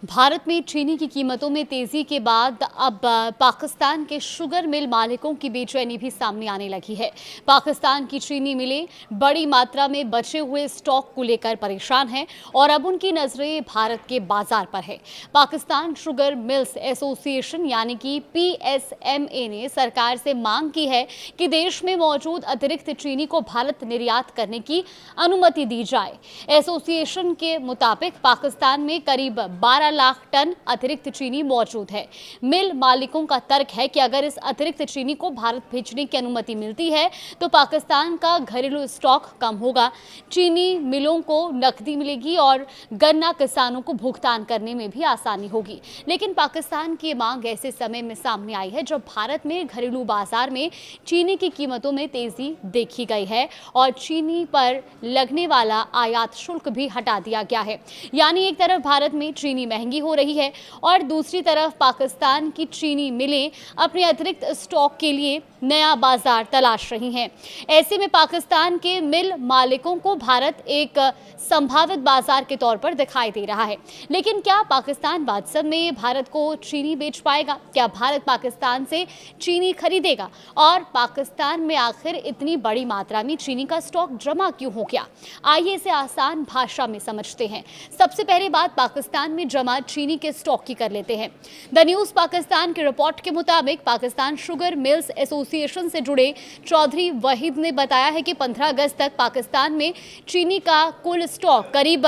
भारत में चीनी की कीमतों में तेजी के बाद अब पाकिस्तान के शुगर मिल मालिकों की बेचैनी भी सामने आने लगी है। पाकिस्तान की चीनी मिलें बड़ी मात्रा में बचे हुए स्टॉक को लेकर परेशान हैं और अब उनकी नजरें भारत के बाजार पर है। पाकिस्तान शुगर मिल्स एसोसिएशन यानी कि PSMA ने सरकार से मांग की है कि देश में मौजूद अतिरिक्त चीनी को भारत निर्यात करने की अनुमति दी जाए। एसोसिएशन के मुताबिक पाकिस्तान में करीब 12 लाख टन अतिरिक्त चीनी मौजूद है। मिल मालिकों का तर्क है कि अगर इस अतिरिक्त चीनी को भारत भेजने की अनुमति मिलती है तो पाकिस्तान का घरेलू स्टॉक कम होगा, चीनी मिलों को नकदी मिलेगी और गन्ना किसानों को भुगतान करने में भी आसानी होगी। लेकिन पाकिस्तान की मांग ऐसे समय में सामने आई है जब भारत में घरेलू बाजार में चीनी की कीमतों में तेजी देखी गई है और चीनी पर लगने वाला आयात शुल्क भी हटा दिया गया है। यानी एक तरफ भारत में चीनी महंगी हो रही है और दूसरी तरफ पाकिस्तान की चीनी मिलें अपने अतिरिक्त स्टॉक के लिए नया बाजार तलाश रही हैं। ऐसे में पाकिस्तान के मिल मालिकों को भारत एक संभावित बाजार के तौर पर दिखाई दे रहा है। लेकिन क्या पाकिस्तान वास्तव में भारत को चीनी बेच पाएगा? क्या भारत पाकिस्तान से चीनी खरीदेगा? और पाकिस्तान में आखिर इतनी बड़ी मात्रा में चीनी का स्टॉक जमा क्यों हो गया? आइए इसे आसान भाषा में समझते हैं। सबसे पहले बात पाकिस्तान में जमा चीनी के स्टॉक की कर लेते हैं। द न्यूज़ पाकिस्तान की रिपोर्ट के मुताबिक पाकिस्तान शुगर मिल्स एसोसिएशन से जुड़े चौधरी वहीद ने बताया है कि 15 अगस्त तक पाकिस्तान में चीनी का कुल स्टॉक करीब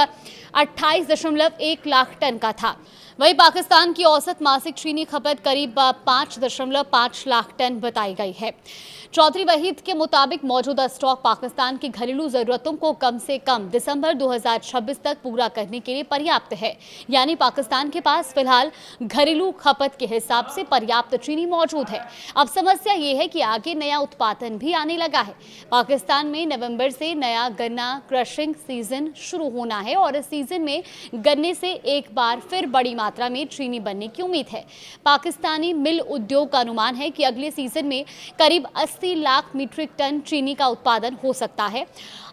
28.1 लाख टन का था। वहीं पाकिस्तान की औसत मासिक चीनी खपत करीब 5.5 लाख टन बताई गई है। चौधरी वहीद के मुताबिक मौजूदा स्टॉक पाकिस्तान की घरेलू जरूरतों को कम से कम दिसंबर 2026 तक पूरा करने के लिए पर्याप्त है। यानी पाकिस्तान के पास फिलहाल घरेलू खपत के हिसाब से पर्याप्त चीनी मौजूद है। अब समस्या ये है कि आगे नया उत्पादन भी आने लगा है। पाकिस्तान में नवंबर से नया गन्ना क्रशिंग सीजन शुरू होना है और इस सीजन में गन्ने से एक बार फिर बड़ी मात्रा में चीनी बनने की उम्मीद है। पाकिस्तानी मिल उद्योग का अनुमान है कि अगले सीजन में करीब 80 लाख मीट्रिक टन चीनी का उत्पादन हो सकता है।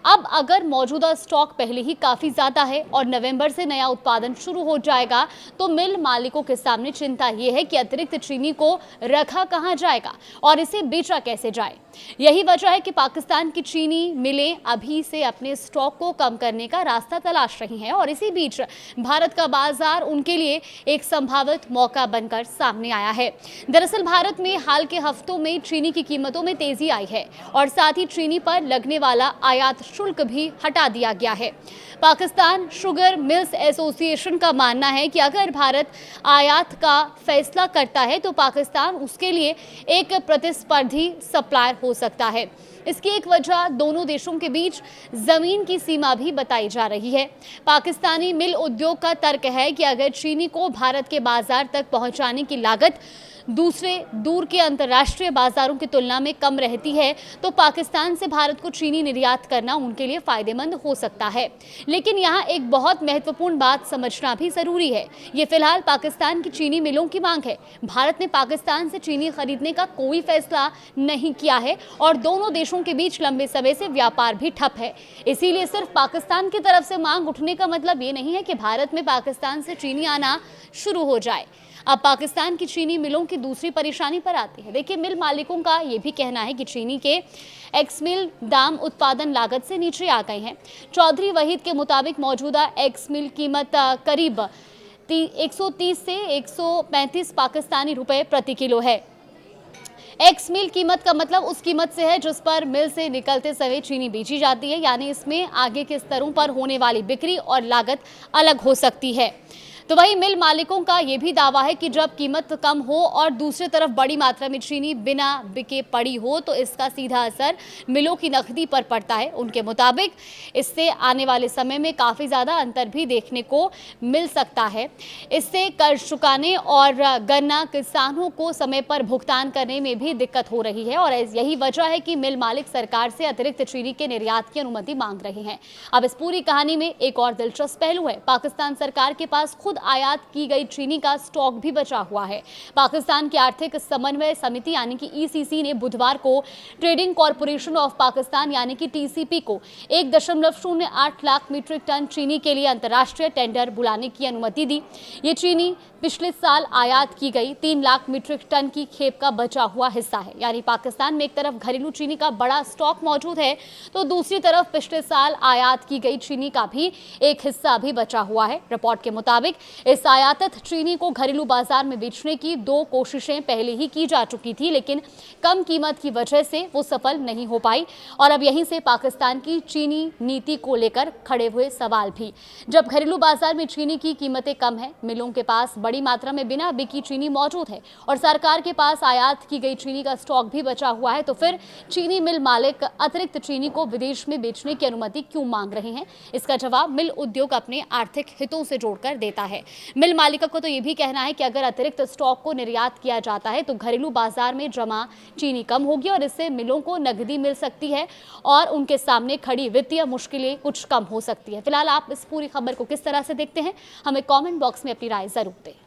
अब अगर मौजूदा स्टॉक पहले ही काफी ज्यादा है और नवंबर से नया उत्पादन शुरू हो जाएगा तो मिल मालिकों के सामने चिंता यह है कि अतिरिक्त चीनी को रखा कहां जाएगा और इसे बेचा कैसे जाए। यही वजह है कि पाकिस्तान की चीनी मिलें अभी से अपने स्टॉक को कम करने का रास्ता तलाश रही हैं और इसी बीच भारत का बाजार उनके लिए एक संभावित मौका बनकर सामने आया है। दरअसल भारत में हाल के हफ्तों में चीनी की कीमतों में तेजी आई है और साथ ही चीनी पर लगने वाला आयात शुल्क भी हटा दिया गया है। पाकिस्तान शुगर मिल्स एसोसिएशन का मानना है कि अगर भारत आयात का फैसला करता है तो पाकिस्तान उसके लिए एक प्रतिस्पर्धी सप्लायर हो सकता है। इसकी एक वजह दोनों देशों के बीच जमीन की सीमा भी बताई जा रही है। पाकिस्तानी मिल उद्योग का तर्क है कि अगर चीनी को भारत के बाजार तक पहुंचाने की लागत दूसरे दूर के अंतर्राष्ट्रीय बाजारों की तुलना में कम रहती है तो पाकिस्तान से भारत को चीनी निर्यात करना उनके लिए फायदेमंद हो सकता है। लेकिन यहाँ एक बहुत महत्वपूर्ण बात समझना भी जरूरी है। ये फिलहाल पाकिस्तान की चीनी मिलों की मांग है। भारत ने पाकिस्तान से चीनी खरीदने का कोई फैसला नहीं किया है और दोनों देशों के बीच लंबे समय से व्यापार भी ठप है। इसीलिए सिर्फ पाकिस्तान की तरफ से मांग उठने का मतलब ये नहीं है कि भारत में पाकिस्तान से चीनी आना शुरू हो जाए। अब पाकिस्तान की चीनी मिलों की दूसरी परेशानी पर आती है। देखिए, मिल मालिकों का ये भी कहना है कि चीनी के एक्स मिल दाम उत्पादन लागत से नीचे आ गए हैं। चौधरी वहीद के मुताबिक मौजूदा एक्स मिल कीमत करीब 130 से 135 पाकिस्तानी रुपए प्रति किलो है। एक्स मिल कीमत का मतलब उस कीमत से है जिस पर मिल से निकलते समय चीनी बेची जाती है। यानी इसमें आगे के स्तरों पर होने वाली बिक्री और लागत अलग हो सकती है। तो वही मिल मालिकों का यह भी दावा है कि जब कीमत कम हो और दूसरी तरफ बड़ी मात्रा में चीनी बिना बिके पड़ी हो तो इसका सीधा असर मिलों की नकदी पर पड़ता है। उनके मुताबिक इससे आने वाले समय में काफ़ी ज़्यादा अंतर भी देखने को मिल सकता है। इससे कर्ज चुकाने और गन्ना किसानों को समय पर भुगतान करने में भी दिक्कत हो रही है और यही वजह है कि मिल मालिक सरकार से अतिरिक्त चीनी के निर्यात की अनुमति मांग रहे हैं। अब इस पूरी कहानी में एक और दिलचस्प पहलू है। पाकिस्तान सरकार के पास खुद आयात की गई चीनी का स्टॉक भी बचा हुआ है। पाकिस्तान की आर्थिक समन्वय समिति यानी कि ईसीसी ने बुधवार को ट्रेडिंग कॉरपोरेशन ऑफ पाकिस्तान यानी कि टीसीपी को 1.08 लाख मीट्रिक टन चीनी के लिए अंतर्राष्ट्रीय टेंडर बुलाने की अनुमति दी। ये चीनी पिछले साल आयात की गई 3 लाख मीट्रिक टन की खेप का बचा हुआ हिस्सा है। यानी पाकिस्तान में एक तरफ घरेलू चीनी का बड़ा स्टॉक मौजूद है तो दूसरी तरफ पिछले साल आयात की गई चीनी का भी एक हिस्सा भी बचा हुआ है। रिपोर्ट के मुताबिक इस आयातित चीनी को घरेलू बाजार में बेचने की 2 कोशिशें पहले ही की जा चुकी थी, लेकिन कम कीमत की वजह से वो सफल नहीं हो पाई। और अब यहीं से पाकिस्तान की चीनी नीति को लेकर खड़े हुए सवाल भी। जब घरेलू बाजार में चीनी की कीमतें कम है, मिलों के पास बड़ी मात्रा में बिना बिकी चीनी मौजूद है और सरकार के पास आयात की गई चीनी का स्टॉक भी बचा हुआ है, तो फिर चीनी मिल मालिक अतिरिक्त चीनी को विदेश में बेचने की अनुमति क्यों मांग रहे हैं? इसका जवाब मिल उद्योग अपने आर्थिक हितों से जोड़कर देता है। मिल मालिकों को तो ये भी कहना है कि अगर अतिरिक्त स्टॉक को निर्यात किया जाता है तो घरेलू बाजार में जमा चीनी कम होगी और इससे मिलों को नकदी मिल सकती है और उनके सामने खड़ी वित्तीय मुश्किलें कुछ कम हो सकती है। फिलहाल आप इस पूरी खबर को किस तरह से देखते हैं, हमें कमेंट बॉक्स में अपनी राय जरूर दें।